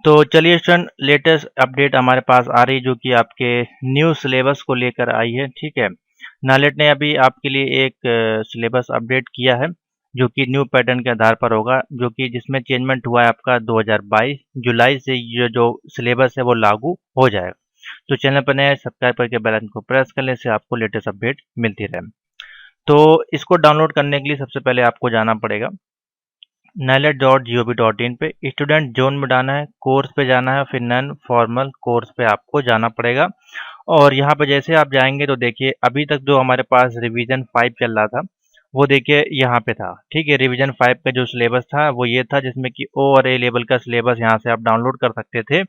तो चलिए student, latest update हमारे पास आ रही जो कि आपके न्यू सिलेबस को लेकर आई है। ठीक है, नालेट ने अभी आपके लिए एक सिलेबस अपडेट किया है जो कि न्यू पैटर्न के आधार पर होगा, जो कि जिसमें चेंजमेंट हुआ है आपका 2022 जुलाई से ये जो सिलेबस है वो लागू हो जाएगा। तो चैनल पर नए सब्सक्राइब करके बेल आइकन को प्रेस करने से आपको लेटेस्ट अपडेट मिलती रहे। तो इसको डाउनलोड करने के लिए सबसे पहले आपको जाना पड़ेगा nalet.gov.in पे, स्टूडेंट जोन में जाना है, कोर्स पे जाना है, फिर नॉन फॉर्मल कोर्स पे आपको जाना पड़ेगा। और यहाँ पे जैसे आप जाएंगे तो देखिए अभी तक जो हमारे पास रिवीजन 5 चल रहा था वो देखिए यहाँ पे था। ठीक है, रिवीजन 5 का जो सिलेबस था वो ये था, जिसमें कि ओ और ए लेवल का सिलेबस यहाँ से आप डाउनलोड कर सकते थे।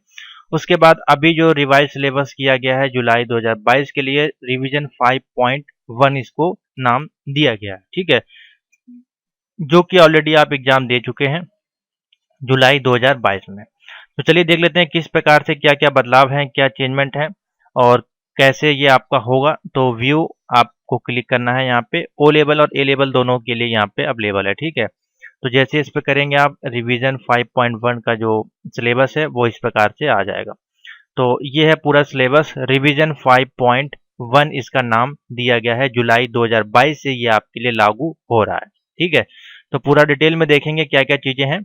उसके बाद अभी जो रिवाइज सिलेबस किया गया है जुलाई 2022 के लिए, रिवीजन 5.1 इसको नाम दिया गया है। ठीक है, जो कि ऑलरेडी आप एग्जाम दे चुके हैं जुलाई 2022 में। तो चलिए देख लेते हैं किस प्रकार से क्या क्या बदलाव हैं, क्या चेंजमेंट है और कैसे ये आपका होगा। तो व्यू आपको क्लिक करना है, यहाँ पे ओ लेवल और ए लेवल दोनों के लिए यहाँ पे अवेलेबल है। ठीक है, तो जैसे इस पे करेंगे आप, रिवीजन 5.1 का जो सिलेबस है वो इस प्रकार से आ जाएगा। तो ये है पूरा सिलेबस, रिवीजन 5.1 इसका नाम दिया गया है। जुलाई 2022 से ये आपके लिए लागू हो रहा है। ठीक है, तो पूरा डिटेल में देखेंगे क्या क्या चीज़ें हैं,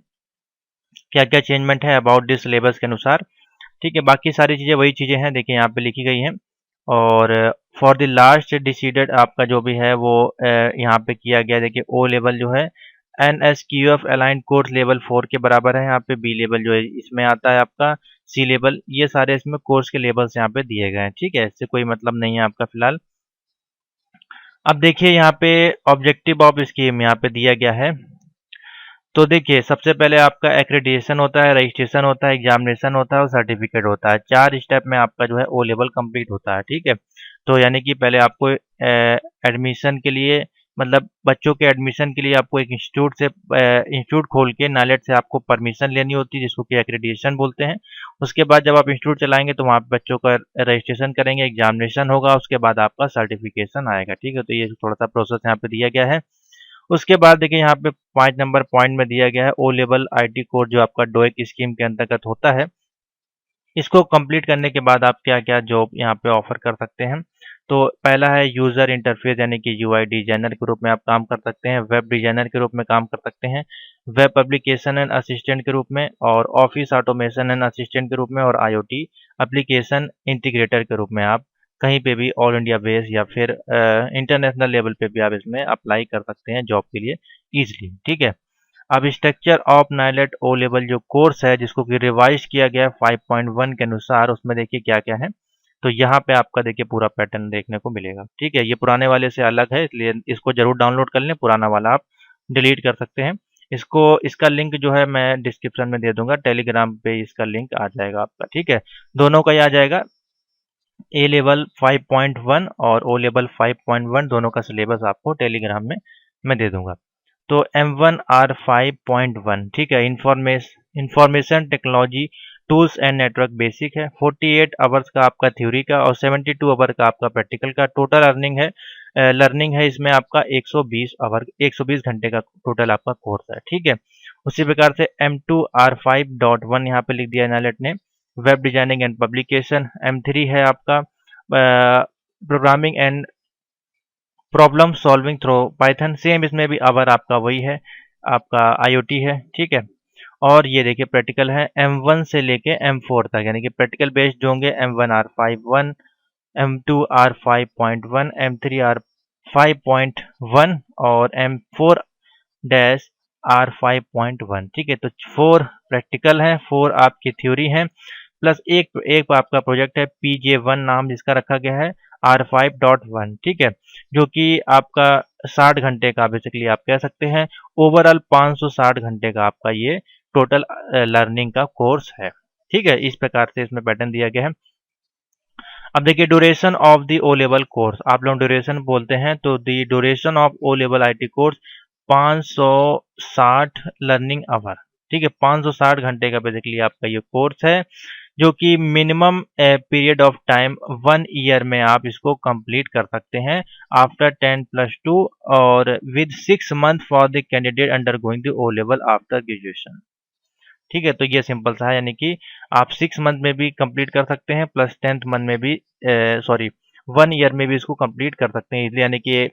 क्या क्या चेंजमेंट है अबाउट दिस सिलेबस के अनुसार। ठीक है, बाकी सारी चीज़ें वही चीज़ें हैं, देखिए यहाँ पे लिखी गई हैं। और फॉर द लास्ट डिसीडेड आपका जो भी है वो यहाँ पे किया गया। देखिए ओ लेवल जो है NSQF अलाइंड कोर्स लेवल 4 के बराबर है। यहाँ पे बी लेवल जो है इसमें आता है आपका सी लेवल। ये सारे इसमें कोर्स के लेवल्स यहाँ पे दिए गए हैं। ठीक है, इससे कोई मतलब नहीं है आपका फिलहाल। अब देखिए यहाँ पे ऑब्जेक्टिव ऑफ स्कीम यहाँ पे दिया गया है। तो देखिए सबसे पहले आपका एक्रेडिटेशन होता है, रजिस्ट्रेशन होता है, एग्जामिनेशन होता है और सर्टिफिकेट होता है। 4 स्टेप में आपका जो है ओ लेवल कंप्लीट होता है। ठीक है, तो यानी कि पहले आपको एडमिशन के लिए, मतलब बच्चों के एडमिशन के लिए आपको एक इंस्टीट्यूट से इंस्टीट्यूट खोल के नालेट से आपको परमिशन लेनी होती है, जिसको कि एक्रेडिटेशन बोलते हैं। उसके बाद जब आप इंस्टीट्यूट चलाएंगे तो वहाँ पे बच्चों का रजिस्ट्रेशन करेंगे, एग्जामिनेशन होगा, उसके बाद आपका सर्टिफिकेशन आएगा। ठीक है, तो ये थोड़ा सा प्रोसेस यहाँ पे दिया गया है। उसके बाद देखिए यहाँ पे 5 नंबर पॉइंट में दिया गया है ओ लेवल आईटी कोर्स, जो आपका डोएक स्कीम के अंतर्गत होता है। इसको कंप्लीट करने के बाद आप क्या क्या जॉब यहाँ पे ऑफर कर सकते हैं। तो पहला है यूज़र इंटरफेस, यानी कि यूआई डिजाइनर के रूप में आप काम कर सकते हैं, वेब डिजाइनर के रूप में काम कर सकते हैं, वेब पब्लिकेशन एंड असिस्टेंट के रूप में, और ऑफिस ऑटोमेशन एंड असिस्टेंट के रूप में, और आईओटी एप्लीकेशन इंटीग्रेटर के रूप में आप कहीं पे भी ऑल इंडिया बेस या फिर इंटरनेशनल लेवल पे भी आप इसमें अप्लाई कर सकते हैं जॉब के लिए ईजिली। ठीक है, अब structure of NIELIT O level जो कोर्स है, जिसको कि रिवाइज किया गया है 5.1 के अनुसार, उसमें देखिए क्या क्या है। तो यहाँ पे आपका देखिए पूरा पैटर्न देखने को मिलेगा। ठीक है, ये पुराने वाले से अलग है, इसलिए इसको जरूर डाउनलोड कर लें, पुराना वाला आप डिलीट कर सकते हैं। इसको, इसका लिंक जो है मैं डिस्क्रिप्शन में दे दूंगा, टेलीग्राम पे इसका लिंक आ जाएगा आपका। ठीक है, दोनों का ही आ जाएगा, ए लेवल 5.1 और ओ लेवल 5.1 दोनों का सिलेबस आपको टेलीग्राम में मैं दे दूंगा। तो M1R5.1, ठीक है, information technology tools and network basic है। 48 आवर्स का आपका थ्योरी का और 72 आवर का आपका प्रैक्टिकल का टोटल लर्निंग है इसमें आपका 120 घंटे का टोटल आपका कोर्स है। ठीक है, उसी प्रकार से M2R5.1 यहाँ पे लिख दिया एनालिट ने, web designing and publication. M3 है आपका programming and problem solving through Python, same इसमें भी आवर आपका वही है, आपका आईओटी है। ठीक है, और ये देखिए प्रैक्टिकल है M1 से लेके M4 तक, यानी कि प्रैक्टिकल बेस्ड होंगे M1R51, M2R5.1, M3R5.1 और M4-R5.1। ठीक है, तो 4 प्रैक्टिकल हैं, 4 आपकी थ्योरी हैं, प्लस एक एक आपका प्रोजेक्ट है PJ1 नाम जिसका रखा गया है R5.1। ठीक है, जो कि आपका 60 घंटे का बेसिकली आप कह सकते हैं, ओवरऑल 560 घंटे का आपका ये टोटल लर्निंग का कोर्स है। ठीक है, इस प्रकार से इसमें पैटर्न दिया गया है। अब देखिए duration of the O level course, आप लोग ड्यूरेशन बोलते हैं, तो the duration of O level IT course 560 learning hour. ठीक है, 560 घंटे का बेसिकली आपका ये कोर्स है, जो कि minimum period of time 1 year में आप इसको कंप्लीट कर सकते हैं आफ्टर 10+2, और with 6 month for the candidate undergoing the O level after graduation. ठीक है, तो ये सिंपल सा है, यानी कि आप 6 मंथ में भी कंप्लीट कर सकते हैं प्लस 10th मंथ में भी, सॉरी 1 ईयर में भी इसको कंप्लीट कर सकते हैं इज़िली, यानी कि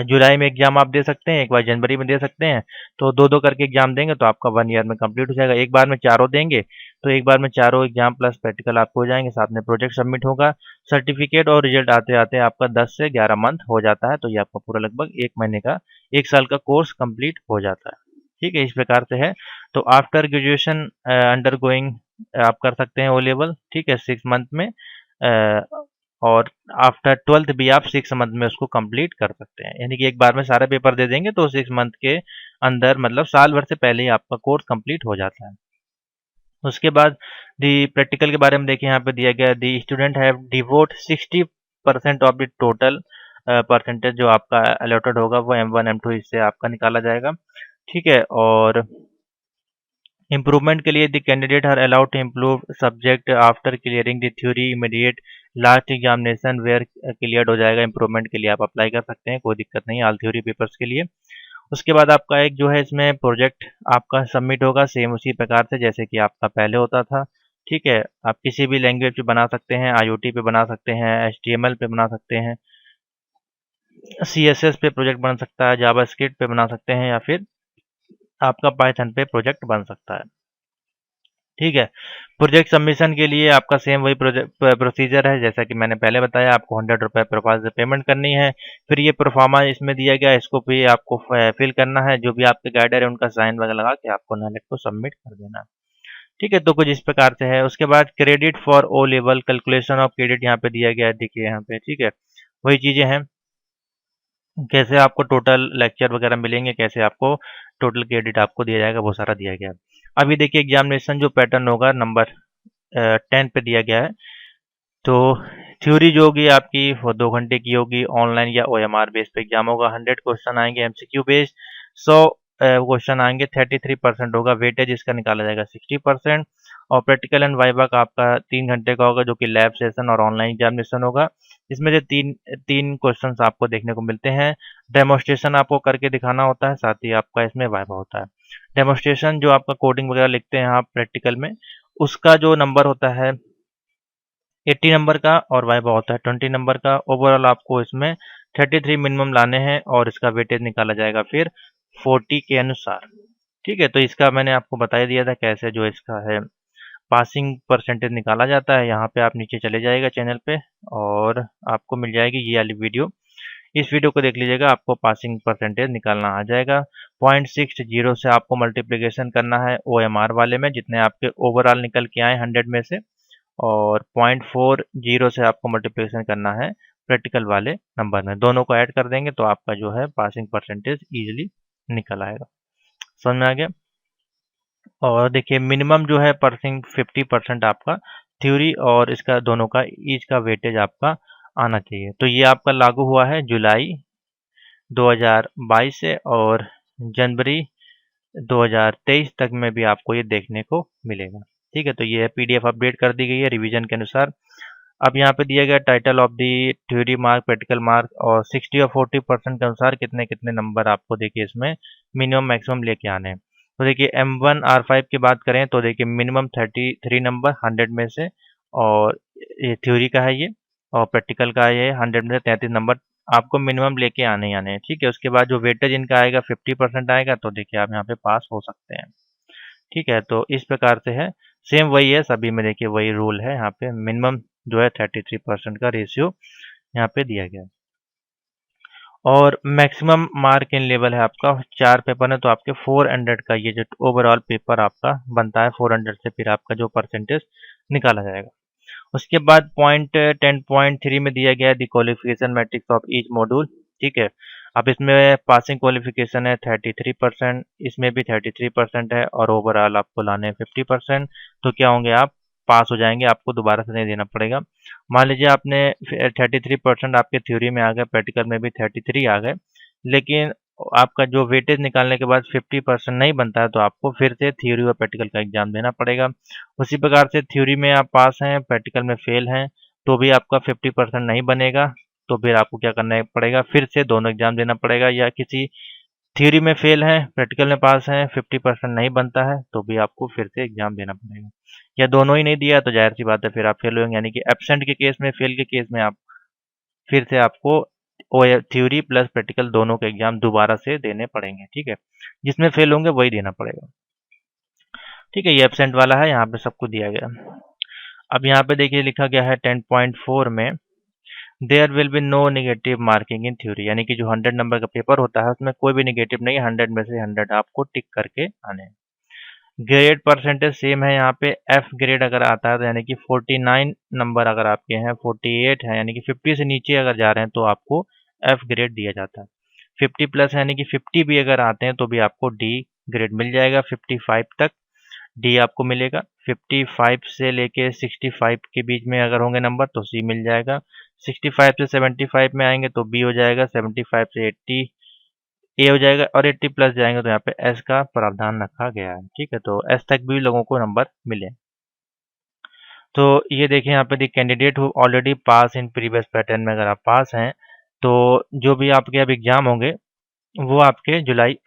जुलाई में एग्ज़ाम आप दे सकते हैं, एक बार जनवरी में दे सकते हैं, तो 2-2 करके एग्ज़ाम देंगे तो आपका 1 ईयर में कंप्लीट हो जाएगा। एक बार में चारों देंगे, तो एक बार में चारों एग्ज़ाम प्लस प्रैक्टिकल आपको हो जाएँगे, साथ में प्रोजेक्ट सबमिट होगा, सर्टिफ़िकेट और रिज़ल्ट आते-आते आपका 10 से 11 मंथ हो जाता है, तो ये आपका पूरा लगभग 1 महीने का, 1 साल का कोर्स कंप्लीट हो जाता है। ठीक है, इस प्रकार से है। तो आफ्टर ग्रेजुएशन अंडरगोइंग आप कर सकते हैं ओ लेवल, ठीक है, 6 मंथ में, और आफ्टर 12th भी आप 6 मंथ में उसको कंप्लीट कर सकते हैं, यानी कि एक बार में सारे पेपर दे देंगे तो 6 मंथ के अंदर, मतलब साल भर से पहले ही आपका कोर्स कंप्लीट हो जाता है। उसके बाद दी प्रैक्टिकल के बारे में देखिए, यहाँ पे दिया गया the student have devote 60% of the total percentage जो आपका अलॉटेड होगा वो M1 M2 इससे आपका निकाला जाएगा। ठीक है, और इम्प्रूवमेंट के लिए the candidate are allowed to improve subject after clearing the theory immediate last examination where clear हो जाएगा। इम्प्रूवमेंट के लिए आप अप्लाई कर सकते हैं, कोई दिक्कत नहीं ऑल थ्योरी पेपर्स के लिए। उसके बाद आपका एक जो है इसमें प्रोजेक्ट आपका सबमिट होगा सेम उसी प्रकार से जैसे कि आपका पहले होता था। ठीक है, आप किसी भी लैंग्वेज पे बना सकते हैं, IoT पे बना सकते हैं, HTML पे बना सकते हैं, CSS पे प्रोजेक्ट बन सकता है, जावास्क्रिप्ट पे बना सकते हैं, या फिर आपका पाइथन पे प्रोजेक्ट बन सकता है। ठीक है, प्रोजेक्ट सबमिशन के लिए आपका सेम वही प्रोसीजर है जैसा कि मैंने पहले बताया, आपको 100 रुपये प्रोफाइल से पेमेंट करनी है। फिर ये प्रोफार्मा इसमें दिया गया, इसको भी आपको फिल करना है, जो भी आपके गाइडर है उनका साइन वगैरह लगा के आपको नालेट को सबमिट कर देना है। ठीक है, तो कुछ इस प्रकार से है। उसके बाद credit for O level, calculation of credit यहाँ पे दिया गया है, देखिए यहाँ पे। ठीक है, वही चीज़ें हैं, कैसे आपको टोटल लेक्चर वगैरह मिलेंगे, कैसे आपको टोटल क्रेडिट आपको दिया जाएगा, वो सारा दिया गया है। अभी देखिए एग्जामिनेशन जो पैटर्न होगा नंबर 10 पे दिया गया है। तो थ्योरी जो होगी आपकी वो 2 घंटे की होगी, ऑनलाइन या OMR बेस पे एग्जाम होगा। 100 क्वेश्चन आएंगे MCQ बेस्ड, 100 क्वेश्चन आएंगे, 33% होगा वेटेज, इसका निकाला जाएगा 60%। और प्रैक्टिकल एंड वाइवा का आपका 3 घंटे का होगा, जो कि लैब सेशन और ऑनलाइन एग्जामिनेशन होगा। इसमें से तीन तीन क्वेश्चन आपको देखने को मिलते हैं। डेमोस्ट्रेशन आपको करके दिखाना होता है, साथ ही आपका इसमें वाइवा होता है। डेमोस्ट्रेशन जो आपका कोडिंग वगैरह लिखते हैं आप प्रैक्टिकल में, उसका जो नंबर होता है 80 नंबर का, और वाइवा होता है 20 नंबर का। ओवरऑल आपको इसमें 33 मिनिमम लाने हैं, और इसका वेटेज निकाला जाएगा फिर 40 के अनुसार। ठीक है, तो इसका मैंने आपको बता ही दिया था कैसे जो इसका है पासिंग परसेंटेज निकाला जाता है। यहाँ पे आप नीचे चले जाइएगा चैनल पे, और आपको मिल जाएगी ये वाली वीडियो। इस वीडियो को देख लीजिएगा, आपको पासिंग परसेंटेज निकालना आ जाएगा। 0.60 से आपको मल्टीप्लिकेशन करना है OMR वाले में, जितने आपके ओवरऑल निकल के आए 100 में से, और 0.40 से आपको मल्टीप्लिकेशन करना है प्रैक्टिकल वाले नंबर में। दोनों को ऐड कर देंगे तो आपका जो है पासिंग परसेंटेज ईजिली निकल आएगा। समझ में आ गया? और देखिए मिनिमम जो है पासिंग 50% आपका थ्योरी और इसका दोनों का ईच का वेटेज आपका आना चाहिए। तो ये आपका लागू हुआ है जुलाई 2022 से, और जनवरी 2023 तक में भी आपको ये देखने को मिलेगा। ठीक है, तो ये PDF अपडेट कर दी गई है रिवीजन के अनुसार। अब यहाँ पे दिया गया title of the theory mark, practical mark, और 60 और 40% के अनुसार कितने कितने नंबर आपको देखिए इसमें मिनिमम मैक्सिमम लेके आने हैं। तो देखिए M1 R5 की बात करें तो देखिए मिनिमम 33 नंबर 100 में से, और ये थ्योरी का है ये, और प्रैक्टिकल का है ये 100 में से 33 नंबर आपको मिनिमम लेके आने ही आने हैं। ठीक है, उसके बाद जो वेटेज इनका आएगा 50% आएगा, तो देखिए आप यहाँ पे पास हो सकते हैं। ठीक है, तो इस प्रकार से है, सेम वही है सभी में, देखिए वही रूल है। यहाँ पे मिनिमम जो है 33% का रेशियो यहाँ पे दिया गया है। और मैक्सिमम मार्क इन लेवल है आपका 4 पेपर है, तो आपके 400 का ये जो ओवरऑल पेपर आपका बनता है 400 से, फिर आपका जो परसेंटेज निकाला जाएगा। उसके बाद पॉइंट 10.3 में दिया गया है the qualification matrix of each module. ठीक है, अब इसमें पासिंग क्वालिफिकेशन है 33%, इसमें भी 33% है, और ओवरऑल आपको लाने हैं 50%। तो क्या होंगे आप पास हो जाएंगे, आपको दोबारा से नहीं देना पड़ेगा। मान लीजिए आपने 33% आपके थ्योरी में आ गए, प्रैक्टिकल में भी 33 आ गए, लेकिन आपका जो वेटेज निकालने के बाद 50% नहीं बनता है, तो आपको फिर से थ्योरी और प्रैक्टिकल का एग्जाम देना पड़ेगा। उसी प्रकार से थ्योरी में आप पास हैं, प्रैक्टिकल में फेल हैं, तो भी आपका 50% नहीं बनेगा, तो फिर आपको क्या करना पड़ेगा, फिर से दोनों एग्जाम देना पड़ेगा, या किसी थ्योरी में फेल हैं, प्रैक्टिकल में पास हैं, 50% नहीं बनता है तो भी आपको फिर से एग्जाम देना पड़ेगा। या दोनों ही नहीं दिया तो जाहिर सी बात है फिर आप फेल होंगे, यानी कि एब्सेंट के केस में, फेल के केस में आप फिर से आपको थ्योरी प्लस प्रैक्टिकल दोनों के एग्जाम दोबारा से देने पड़ेंगे। ठीक है, जिसमें फेल होंगे वही देना पड़ेगा। ठीक है, ये एब्सेंट वाला है, यहाँ पे सबको दिया गया। अब यहाँ पे देखिए लिखा गया है 10.4 में, there will be no negative marking in theory, यानी कि जो 100 नंबर का पेपर होता है उसमें कोई भी नेगेटिव नहीं, 100 में से 100 आपको टिक करके आने हैं। ग्रेड परसेंटेज सेम है, यहाँ पे एफ ग्रेड अगर आता है तो यानी कि 49 नंबर अगर आपके हैं, 48 है यानी कि 50 से नीचे अगर जा रहे हैं तो आपको एफ ग्रेड दिया जाता है। 50 प्लस यानी कि 50 भी अगर आते हैं तो भी आपको डी ग्रेड मिल जाएगा। 55 तक डी आपको मिलेगा। 55 से लेके 65 के बीच में अगर होंगे नंबर तो सी मिल जाएगा। 65 से 75 में आएंगे तो बी हो जाएगा। 75 से 80 ए हो जाएगा और 80 प्लस जाएंगे तो यहाँ पे एस का प्रावधान रखा गया है। ठीक है, तो एस तक भी लोगों को नंबर मिले। तो ये देखिए यहाँ पे the candidate who already pass in previous pattern में, अगर आप पास हैं तो जो भी आपके अब एग्जाम होंगे वो आपके जुलाई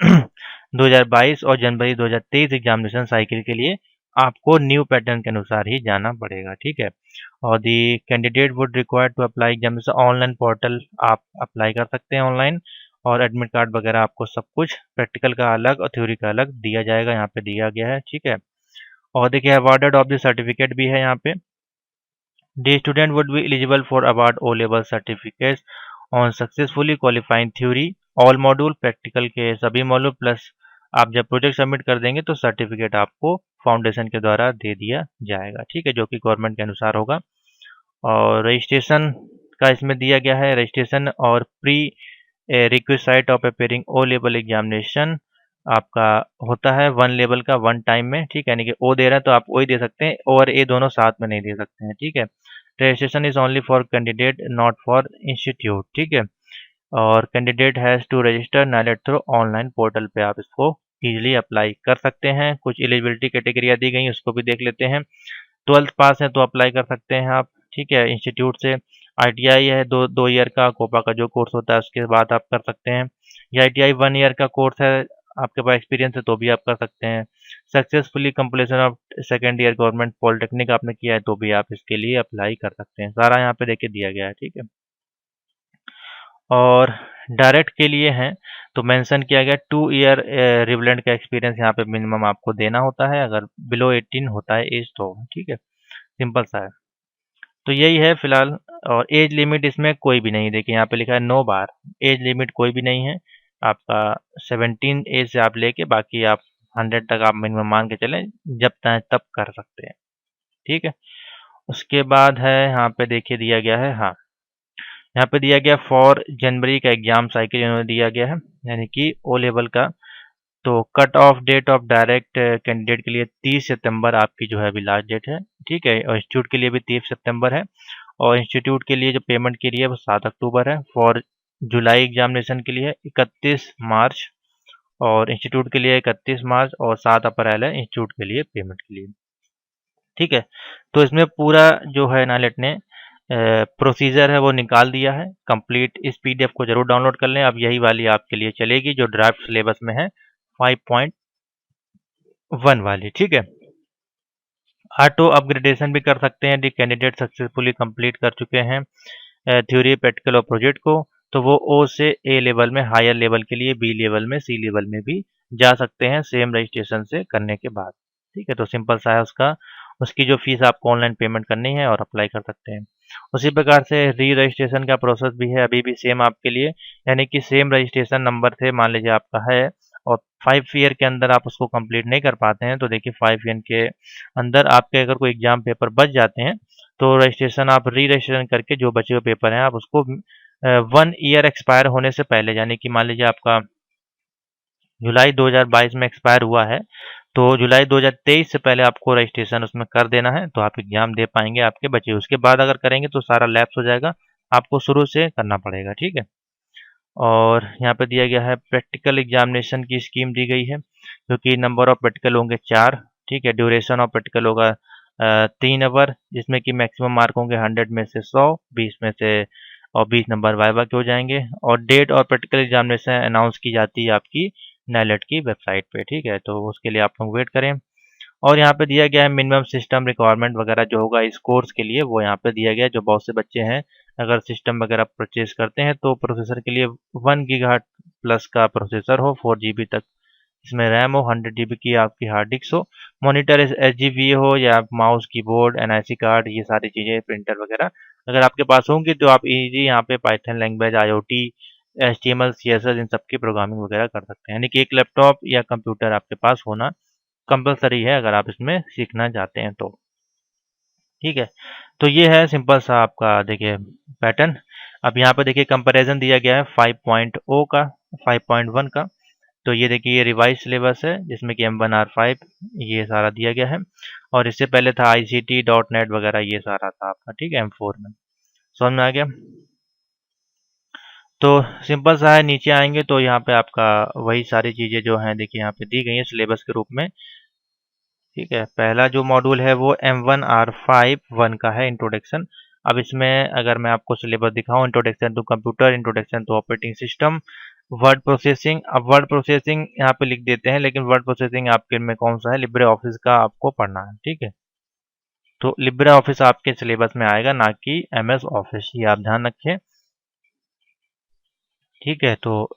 2022 और जनवरी 2023 एग्जामिनेशन साइकिल के लिए आपको न्यू पैटर्न के अनुसार ही जाना पड़ेगा। ठीक है, और the candidate would require to apply examination online portal, आप अप्लाई कर सकते हैं ऑनलाइन, और एडमिट कार्ड वगैरह आपको सब कुछ प्रैक्टिकल का अलग और थ्योरी का अलग दिया जाएगा, यहाँ पे दिया गया है। ठीक है, और देखिए अवार्डेड ऑफ द सर्टिफिकेट भी है यहाँ पे। The student would be eligible for award O-level certificates on successfully qualifying theory all module, practical के सभी मॉड्यूल प्लस आप जब प्रोजेक्ट सबमिट कर देंगे तो सर्टिफिकेट आपको फाउंडेशन के द्वारा दे दिया जाएगा। ठीक है, जो कि गवर्नमेंट के अनुसार होगा। और रजिस्ट्रेशन का इसमें दिया गया है, रजिस्ट्रेशन और prerequisite of appearing O level examination आपका होता है 1 लेवल का 1 टाइम में। ठीक है, यानी कि ओ दे रहे हैं तो आप ओ ही दे सकते हैं, ओ और ए दोनों साथ में नहीं दे सकते हैं। ठीक है, registration is only for candidate not for institute. ठीक है, और candidate has to register NIELIT through online portal पे आप इसको इजीली अप्लाई कर सकते हैं। कुछ एलिजिबिलिटी कैटेगरिया दी गई उसको भी देख लेते हैं। 12th पास है तो अप्लाई कर सकते हैं आप। ठीक है, इंस्टीट्यूट से आईटीआई है, दो ईयर का कोपा का जो कोर्स होता है उसके बाद आप कर सकते हैं, या आईटीआई 1 ईयर का कोर्स है, आपके पास एक्सपीरियंस है तो भी आप कर सकते हैं। Successfully completion of second year government polytechnic आपने किया है तो भी आप इसके लिए अप्लाई कर सकते हैं। सारा यहाँ पे देखिए दिया गया है। ठीक है, और डायरेक्ट के लिए हैं तो मेंशन किया गया 2 ईयर रिवलेंट का एक्सपीरियंस यहाँ पे मिनिमम आपको देना होता है, अगर बिलो 18 होता है एज तो। ठीक है, सिंपल सा है। तो यही है फिलहाल। और एज लिमिट इसमें कोई भी नहीं, देखिए यहाँ पे लिखा है नो बार, एज लिमिट कोई भी नहीं है आपका। 17 एज से आप लेके बाकी आप 100 तक आप मिनिमम मान के चलें, जब चाहे तब कर सकते हैं। ठीक है, उसके बाद है यहाँ पे देखिए दिया गया है, हाँ यहाँ पे दिया गया फॉर जनवरी का एग्जाम साइकिल इन्होंने दिया गया है, यानी कि ओ लेवल का। तो cut off date of direct candidate के लिए 30 सितंबर आपकी जो है अभी लास्ट डेट है। ठीक है, और इंस्टीट्यूट के लिए भी 30 सितंबर है, और इंस्टीट्यूट के लिए जो पेमेंट के लिए वो 7 अक्टूबर है। फॉर जुलाई एग्जामिनेशन के लिए 31 मार्च, और इंस्टीट्यूट के लिए 31 मार्च, और 7 अप्रैल है इंस्टीट्यूट के लिए पेमेंट के लिए। ठीक है, तो इसमें पूरा जो है नाइलेट ने प्रोसीजर है वो निकाल दिया है कंप्लीट। इस पीडीएफ को जरूर डाउनलोड कर लें, अब यही वाली आपके लिए चलेगी जो ड्राफ्ट सिलेबस में है 5.1 वाली। ठीक है, ऑटो अपग्रेडेशन भी कर सकते हैं। दी कैंडिडेट सक्सेसफुली कंप्लीट कर चुके हैं थ्योरी, प्रैक्टिकल और प्रोजेक्ट को, तो वो ओ से ए लेवल में, हायर लेवल के लिए बी लेवल में, सी लेवल में भी जा सकते हैं सेम रजिस्ट्रेशन से करने के बाद। ठीक है, तो सिंपल सा है उसका, उसकी जो फीस आपको ऑनलाइन पेमेंट करनी है और अप्लाई कर सकते हैं। उसी प्रकार से री रजिस्ट्रेशन का प्रोसेस भी है अभी भी सेम आपके लिए, यानी कि सेम रजिस्ट्रेशन नंबर थे, मान लीजिए आपका है और 5 ईयर के अंदर आप उसको कंप्लीट नहीं कर पाते हैं तो देखिए 5 ईयर के अंदर आपके अगर कोई एग्जाम पेपर बच जाते हैं तो रजिस्ट्रेशन आप री रजिस्ट्रेशन करके जो बचे हुए पेपर हैं आप उसको 1 ईयर एक्सपायर होने से पहले, यानी कि मान लीजिए आपका जुलाई 2022 में एक्सपायर हुआ है तो जुलाई 2023 से पहले आपको रजिस्ट्रेशन उसमें कर देना है, तो आप एग्जाम दे पाएंगे आपके बचे। उसके बाद अगर करेंगे तो सारा लैप्स हो जाएगा, आपको शुरू से करना पड़ेगा। ठीक है, और यहाँ पे दिया गया है प्रैक्टिकल एग्जामिनेशन की स्कीम दी गई है, क्योंकि नंबर ऑफ प्रैक्टिकल होंगे 4। ठीक है, ड्यूरेशन ऑफ प्रैक्टिकल होगा 3 आवर, जिसमें कि मैक्सिमम मार्क होंगे 100 में से 100, 20 में से और 20 नंबर वाइवा के हो जाएंगे। और डेट और प्रैक्टिकल एग्जामिनेशन अनाउंस की जाती है आपकी नेलेट की वेबसाइट पे, ठीक है। तो उसके लिए आप लोग वेट करें। और यहाँ पे दिया गया है मिनिमम सिस्टम रिक्वायरमेंट वगैरह जो होगा इस कोर्स के लिए, वो यहाँ पे दिया गया है। जो बहुत से बच्चे हैं अगर सिस्टम वगैरह परचेज करते हैं तो प्रोसेसर के लिए 1 गीगाहर्ट्ज प्लस का प्रोसेसर हो, 4 GB तक इसमें रैम हो, 100 GB की आपकी हार्ड डिस्क हो, मॉनिटर एच हो, या माउस कीबोर्ड एनआईसी कार्ड, ये सारी चीज़ें प्रिंटर वगैरह अगर आपके पास होंगी तो आप इजी यहाँ पे Python language, IoT, HTML CSS इन सब की प्रोग्रामिंग वगैरह कर सकते हैं। यानी कि एक लैपटॉप या कंप्यूटर आपके पास होना कंपलसरी है अगर आप इसमें सीखना चाहते हैं तो, ठीक है। तो ये है सिंपल सा आपका देखिए पैटर्न। अब यहाँ पे देखिए कंपैरिजन दिया गया है 5.0 का, 5.1 का। तो ये देखिए ये रिवाइज सिलेबस है जिसमें कि M1R5 ये सारा दिया गया है। और इससे पहले था ICT .NET वगैरह, ये सारा था आपका, ठीक है, M4 में। समझ में आ गया। तो सिंपल सा है, नीचे आएंगे तो यहाँ पे आपका वही सारी चीज़ें जो हैं देखिए यहाँ पे दी गई हैं सिलेबस के रूप में, ठीक है। पहला जो मॉड्यूल है वो M1R5 का है, इंट्रोडक्शन। अब इसमें अगर मैं आपको सिलेबस दिखाऊं, introduction to computer, introduction to operating system, word processing. अब वर्ड प्रोसेसिंग यहाँ पे लिख देते हैं, लेकिन वर्ड प्रोसेसिंग आपके में कौन सा है, लिब्रे ऑफिस का आपको पढ़ना है, ठीक है। तो लिब्रे ऑफिस आपके सिलेबस में आएगा, ना कि MS ऑफिस, ये आप ध्यान रखें, ठीक है। तो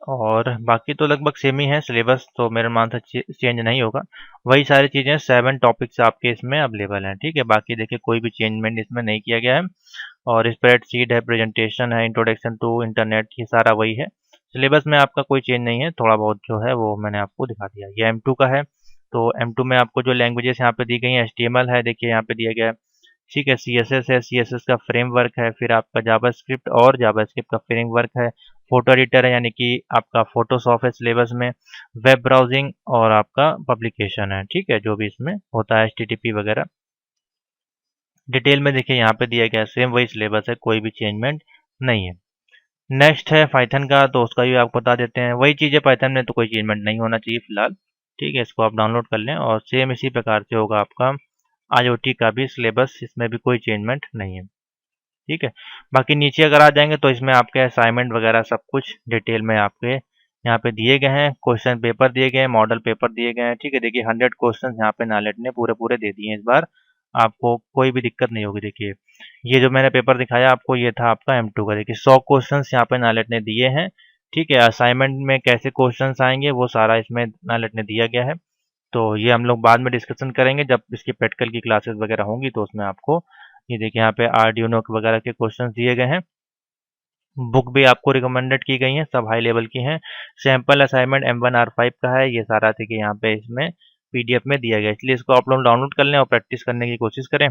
और बाकी तो लगभग सेम ही है सिलेबस, तो मेरे मान से चेंज नहीं होगा। वही सारी चीज़ें 7 टॉपिक्स आपके इसमें अवेलेबल हैं, ठीक है। बाकी देखिए कोई भी चेंजमेंट इसमें नहीं किया गया है। और स्प्रेडशीट है, प्रेजेंटेशन है, इंट्रोडक्शन टू इंटरनेट, ये सारा वही है। सिलेबस में आपका कोई चेंज नहीं है, थोड़ा बहुत जो है वो मैंने आपको दिखा दिया। ये M2 का है। तो M2 में आपको जो लैंग्वेजेस यहाँ पे दी गई हैं, HTML है, देखिए यहाँ पे दिया गया है, ठीक है। CSS है, CSS का फ्रेमवर्क है, फिर आपका जावास्क्रिप्ट और जावास्क्रिप्ट का फ्रेमवर्क है, फोटो एडिटर है यानी कि आपका फोटोशॉप है सिलेबस में, वेब ब्राउजिंग और आपका पब्लिकेशन है, ठीक है, जो भी इसमें होता है HTTP वगैरह। डिटेल में देखिए यहाँ पे दिया गया है, सेम वही सिलेबस है, कोई भी चेंजमेंट नहीं है। नेक्स्ट है पाइथन का, तो उसका भी आपको बता देते हैं, वही चीज़ है, पाइथन में तो कोई चेंजमेंट नहीं होना चाहिए फिलहाल, ठीक है। इसको आप डाउनलोड कर लें। और सेम इसी प्रकार से होगा आपका IoT का भी सिलेबस, इसमें भी कोई चेंजमेंट नहीं है, ठीक है। बाकी नीचे अगर आ जाएंगे तो इसमें आपके असाइनमेंट वगैरह सब कुछ डिटेल में आपके यहाँ पे दिए गए हैं, क्वेश्चन पेपर दिए गए हैं, मॉडल पेपर दिए गए हैं, ठीक है। देखिए 100 क्वेश्चन यहाँ पे नालेट ने पूरे पूरे दे दिए हैं इस बार, आपको कोई भी दिक्कत नहीं होगी। देखिए ये जो मैंने पेपर दिखाया आपको, ये था आपका M2 का। देखिए 100 क्वेश्चन यहाँ पे नालेट ने दिए हैं, ठीक है। असाइनमेंट में कैसे क्वेश्चन आएंगे वो सारा इसमें नालेट ने दिया गया है। तो ये हम लोग बाद में डिस्कशन करेंगे जब इसकी प्रैक्टिकल की क्लासेस वगैरह होंगी, तो उसमें आपको ये देखिए यहाँ पे आर्डिनो वगैरह के क्वेश्चंस दिए गए हैं। बुक भी आपको रिकमेंडेड की गई हैं, सब हाई लेवल की हैं। सैम्पल असाइनमेंट M1R5 का है, ये सारा देखिए यहाँ पे इसमें PDF में दिया गया है, इसलिए इसको आप लोग डाउनलोड कर लें और प्रैक्टिस करने की कोशिश करें।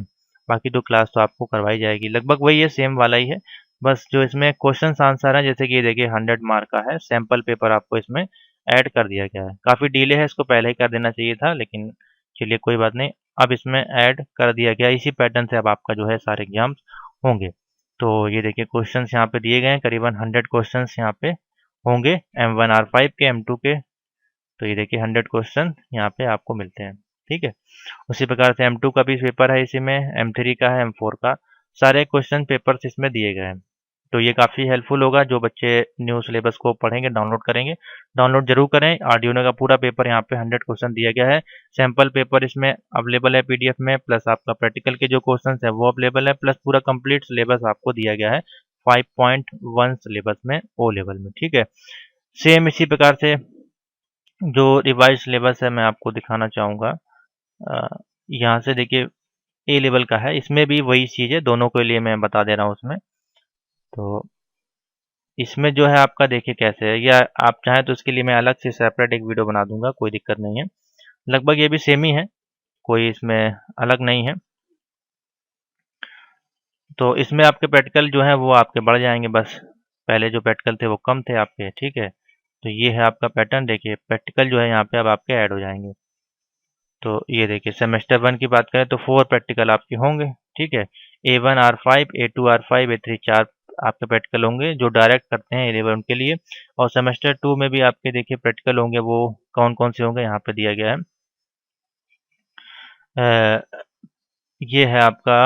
बाकी तो क्लास तो आपको करवाई जाएगी, लगभग वही है, सेम वाला ही है। बस जो इसमें क्वेश्चन आंसर है, जैसे कि ये देखिए 100 मार्क का है, सैम्पल पेपर आपको इसमें ऐड कर दिया गया है। काफ़ी डिले है, इसको पहले ही कर देना चाहिए था, लेकिन चलिए कोई बात नहीं, अब इसमें ऐड कर दिया गया। इसी पैटर्न से अब आपका जो है सारे एग्जाम्स होंगे। तो ये देखिए क्वेश्चंस यहाँ पे दिए गए हैं, करीबन 100 क्वेश्चंस यहाँ पे होंगे M1R5 के, M2 के। तो ये देखिए 100 क्वेश्चन यहाँ पे आपको मिलते हैं, ठीक है। उसी प्रकार से M2 का भी पेपर है इसी में, M3 का है, M4 का, सारे क्वेश्चन पेपर्स इसमें दिए गए हैं। तो ये काफ़ी हेल्पफुल होगा, जो बच्चे न्यू सिलेबस को पढ़ेंगे, डाउनलोड करेंगे, डाउनलोड जरूर करें। आर्डिनो का पूरा पेपर यहाँ पे 100 क्वेश्चन दिया गया है, सैम्पल पेपर इसमें अवेलेबल है PDF में, प्लस आपका प्रैक्टिकल के जो क्वेश्चन है वो अवेलेबल है, प्लस पूरा कंप्लीट सिलेबस आपको दिया गया है 5.1 सिलेबस में, O लेवल में, ठीक है। सेम इसी प्रकार से जो रिवाइज सिलेबस है मैं आपको दिखाना चाहूँगा। यहाँ से देखिए A लेवल का है, इसमें भी वही चीज़ है, दोनों के लिए मैं बता दे रहा हूँ उसमें। तो इसमें जो है आपका देखिए कैसे है, या आप चाहें तो इसके लिए मैं अलग से सेपरेट एक वीडियो बना दूंगा, कोई दिक्कत नहीं है। लगभग ये भी सेम ही है, कोई इसमें अलग नहीं है। तो इसमें आपके प्रैक्टिकल जो है वो आपके बढ़ जाएंगे, बस पहले जो प्रैक्टिकल थे वो कम थे आपके, ठीक है। तो ये है आपका पैटर्न, देखिए प्रैक्टिकल जो है यहाँ पे अब आपके ऐड हो जाएंगे। तो ये देखिए सेमेस्टर 1 की बात करें तो 4 प्रैक्टिकल आपके होंगे, ठीक है। A1R5, A2R5, A3 4 आपके प्रैक्टिकल होंगे, जो डायरेक्ट करते हैं A11 के लिए। और सेमेस्टर 2 में भी आपके देखिए प्रैक्टिकल होंगे, वो कौन कौन से होंगे यहाँ पे दिया गया है। ये है आपका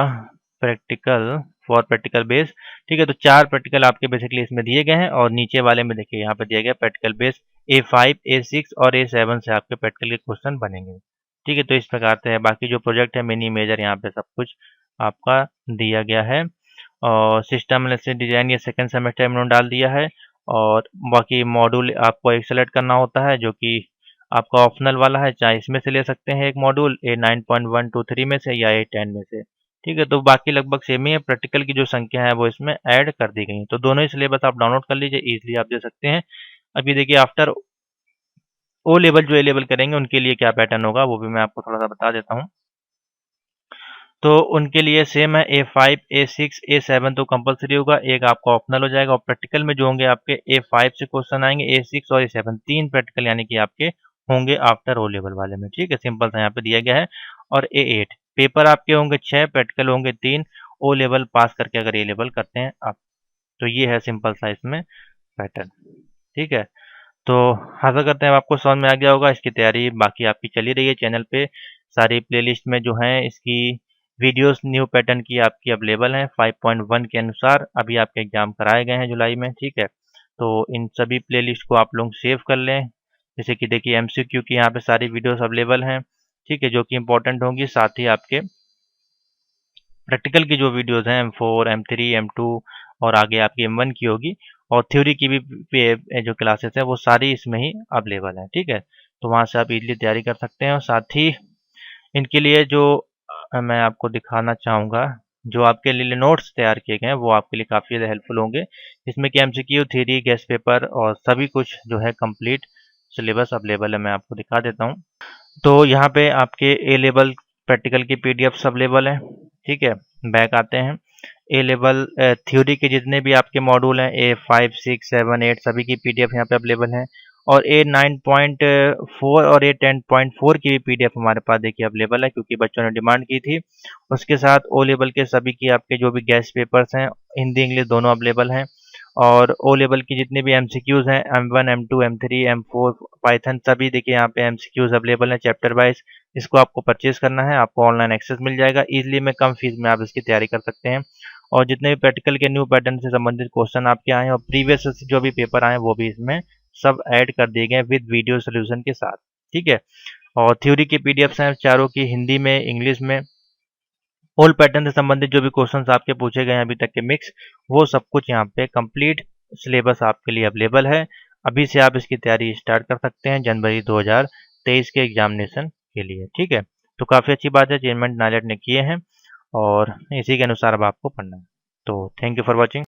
प्रैक्टिकल फॉर प्रैक्टिकल बेस। ठीक है, तो 4 प्रैक्टिकल आपके बेसिकली इसमें दिए गए हैं और नीचे वाले में देखिए यहाँ पे दिया गया प्रैक्टिकल बेस A5, A6 और A7 से आपके प्रैक्टिकल के क्वेश्चन बनेंगे। ठीक है, तो इस प्रकार से है। बाकी जो प्रोजेक्ट है मिनी मेजर यहाँ पे सब कुछ आपका दिया गया है और सिस्टम एनालिसिस डिजाइन ये सेकंड सेमेस्टर में उन्होंने डाल दिया है। और बाकी मॉड्यूल आपको एक सेलेक्ट करना होता है जो कि आपका ऑप्शनल वाला है, चाहे इसमें से ले सकते हैं एक मॉड्यूल A9.123 में से या A10 में से। ठीक है, तो बाकी लगभग सेम ही है। प्रैक्टिकल की जो संख्या है वो इसमें ऐड कर दी गई है, तो दोनों ही सिलेबस आप डाउनलोड कर लीजिए, इजीली आप दे सकते हैं। अभी देखिए आफ्टर ओ लेवल जो ए लेवल करेंगे उनके लिए क्या पैटर्न होगा वो भी मैं आपको थोड़ा सा बता देता हूँ। तो उनके लिए सेम है A5, A6, A7 तो कंपलसरी होगा, एक आपका ऑप्शनल हो जाएगा। और प्रैक्टिकल में जो होंगे आपके A5 से क्वेश्चन आएंगे, A6 और A7 तीन प्रैक्टिकल यानी कि आपके होंगे आफ्टर ओ लेवल वाले में। ठीक है, सिंपल सा यहाँ पे दिया गया है। और A8 पेपर आपके होंगे 6, प्रैक्टिकल होंगे 3, ओ लेवल पास करके अगर ए लेवल करते हैं आप। तो ये है सिंपल सा इसमें पैटर्न। ठीक है, तो आशा करते हैं आपको समझ में आ गया होगा। इसकी तैयारी बाकी आपकी चली रही है चैनल पे, सारी प्लेलिस्ट में जो है इसकी वीडियोस न्यू पैटर्न की आपकी अवेलेबल हैं 5.1 के अनुसार। अभी आपके एग्जाम कराए गए हैं जुलाई में। ठीक है, तो इन सभी प्लेलिस्ट को आप लोग सेव कर लें। जैसे कि देखिए MCQ की यहाँ पे सारी वीडियोस अवेलेबल हैं। ठीक है, जो कि इंपॉर्टेंट होंगी, साथ ही आपके प्रैक्टिकल की जो वीडियोस हैं M4, M3, M2 और आगे आपकी M1 की होगी। और थ्योरी की भी जो क्लासेस है वो सारी इसमें ही अवेलेबल है। ठीक है, तो वहाँ से आप इजीली तैयारी कर सकते हैं। और साथ ही इनके लिए जो मैं आपको दिखाना चाहूँगा, जो आपके लिए नोट्स तैयार किए गए हैं वो आपके लिए काफ़ी ज़्यादा हेल्पफुल होंगे। इसमें कि MCQ, थ्योरी, गेस्ट पेपर और सभी कुछ जो है कंप्लीट सिलेबस अवेलेबल है। मैं आपको दिखा देता हूँ। तो यहाँ पे आपके ए लेवल प्रैक्टिकल की पीडीएफ्स अवेलेबल हैं। ठीक है, बैक आते हैं। ए लेवल थ्योरी के जितने भी आपके मॉड्यूल हैं A5, 6, 7, 8 सभी की पीडीएफ यहाँ पे अवेलेबल है। और A9.4 और A10.4 की भी पीडीएफ हमारे पास देखिए अवेलेबल है, क्योंकि बच्चों ने डिमांड की थी। उसके साथ ओ लेवल के सभी की आपके जो भी गेस्ट पेपर्स हैं हिंदी इंग्लिश दोनों अवेलेबल हैं। और ओ लेवल की जितने भी MCQs हैं M1, M2, M3, M4 Python सभी देखिए यहाँ पे MCQs अवेलेबल हैं चैप्टर वाइज। इसको आपको परचेज करना है, आपको ऑनलाइन एक्सेस मिल जाएगा इजीली में, कम फीस में आप इसकी तैयारी कर सकते हैं। और जितने भी प्रैक्टिकल के न्यू पैटर्न से संबंधित क्वेश्चन आपके आए हैं और प्रीवियस जो भी पेपर आए वो भी इसमें सब ऐड कर दिए गए विद वीडियो सोल्यूशन के साथ। ठीक है, और थ्योरी की पीडीएफ हैं चारों की, हिंदी में, इंग्लिश में। ओल्ड पैटर्न से संबंधित जो भी क्वेश्चंस आपके पूछे गए हैं अभी तक के मिक्स, वो सब कुछ यहाँ पे कंप्लीट सिलेबस आपके लिए अवेलेबल है। अभी से आप इसकी तैयारी स्टार्ट कर सकते हैं जनवरी 2023 के एग्जामिनेशन के लिए। ठीक है, तो काफ़ी अच्छी बात है चेंजमेंट नाइलेट ने किए हैं और इसी के अनुसार अब आपको पढ़ना है। तो थैंक यू फॉर वॉचिंग।